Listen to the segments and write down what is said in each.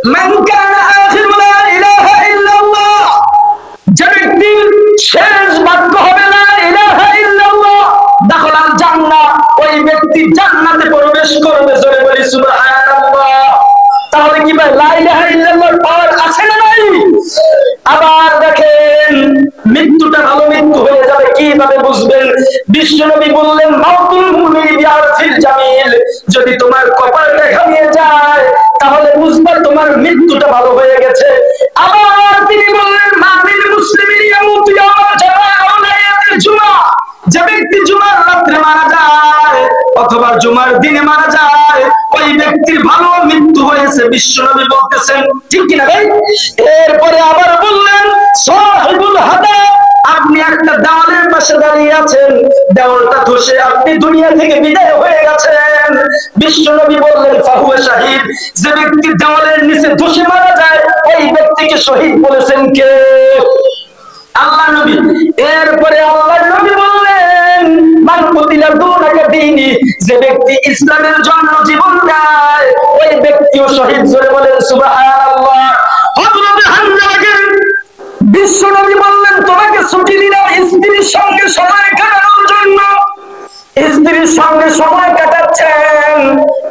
মান কানা আখিরু লা ইলাহা ইল্লাল্লাহ, যে ব্যক্তির শেষ বাক্য হবে লা ইলাহা ইল্লাল্লাহ দাখালাল জান্নাহ, ওই ব্যক্তি জান্নাতে প্রবেশ করবে। জোরে বলি সুবহানাল্লাহ। তাহলে কি ভাই লা ইলাহা ইল্লাল্লাহর পাওয়ার আছে না নাই? আবার দেখেন মৃত্যুটা ভালো মৃত্যু হয়ে যাবে কিভাবে বুঝবেন? বিশ্বনবী বললেন মাউতুল মুমিনি বিআরফিল জামিল, যদি তোমার কপালটা ঘামিয়ে যায় তাহলে বুঝবা তোমার মৃত্যুটা ভালো হয়ে গেছে। আবার তিনি বললেন মামিন মুসলিমিন ইয়ামুতু ইয়াওমাল জামআ আও লাইলাতুল জুমআ, যে ব্যক্তি জুমার রাতে মারা যায় অথবা জুমার দিনে মারা যায় ওই ব্যক্তির ভালো মৃত্যু হয়েছে, বিশ্বনবী বলতেছেন, ঠিক কিনা ভাই? এরপরে আবার বললেন সাহিবুল হাদাব, আপনি একটা দেওয়ালের পাশে দাঁড়িয়ে আছেন, দেওয়ালটা ধসে আপনি দুনিয়া থেকে বিদায় হয়ে গেছেন, বিশ্বনবী বললেন ফাহুয়া শাহিদ, যে ব্যক্তি দেওয়ালের নিচে ধসে মারা যায় ওই ব্যক্তিকে শহীদ বলেছেন কে? আল্লাহ নবী। এরপরে আল্লাহ নবী বললেন মান কুতিলা দুনাকা দীনি, যে ব্যক্তি ইসলামের জন্য জীবন দেয় ওই ব্যক্তিও শহীদ। জোরে বলেন সুবহানাল্লাহ। হযরত হামজাকে বিশ্ব নবী বললেন তোমাকে ছুটি দিলাম স্ত্রীর সঙ্গে সময় কাটানোর জন্য। স্ত্রীর সঙ্গে সময় কাটাচ্ছেন,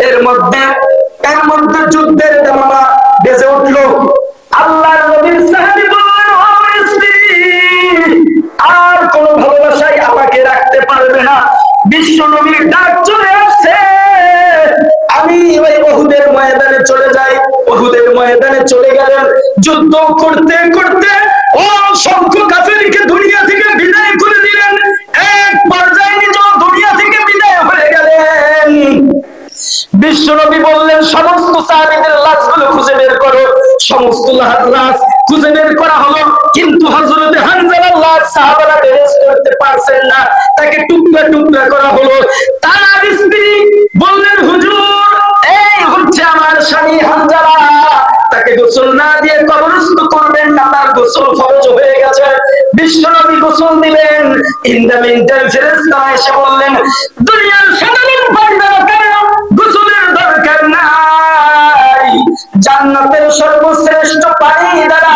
এর মধ্যে যুদ্ধের দামামা বেজে উঠলো। আল্লাহর নবীর সাহাবী বললেন ও স্ত্রী, আর কোন ভালোবাসাই আমাকে রাখতে পারবে না। বিশ্ব নবীর ডাক চলে আসছে, আমি ওই উহুদের ময়দানে চলে যাই। উহুদের ময়দানে চলে গেলেন, যুদ্ধ করতে করতে অসংখ্য কাফেরকে দুনিয়া থেকে বিদায় করে দিলেন। এক পর্যায়ে নিজেও দুনিয়া থেকে বিদায় হয়ে গেলেন। বিশ্বনবী বললেন সমস্ত সাহাবীদের লাশগুলো খুঁজে বের করো। সমস্ত লাশ খুঁজে বের করা হলো, কিন্তু হযরত হানজালার লাশ সাহাবারা বেরেস করতে পারছেন না, তাকে টুকরা টুকরা করা হলো। তার স্ত্রী বললেন হুজুর, এই হচ্ছে আমার স্বামী হানজালা, তাকে গোসল না দিয়ে কবরস্থ করবেন না, তার গোসল ফরজ হয়ে গেছে। বিশ্বনবী গোসল দিলেন। ইন দ্য মিনটাইম ফেরেশতা এসে বললেন দুনিয়ার সাধারণ বান্দারা কেন গোসলের দরকার নাই, জান্নাতের সর্বশ্রেষ্ঠ পানি দ্বারা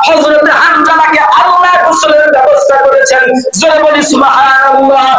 হযরত হানজালাকে আল্লাহ গোসলের ব্যবস্থা করেছেন। জোরে বলি সুবহানাল্লাহ।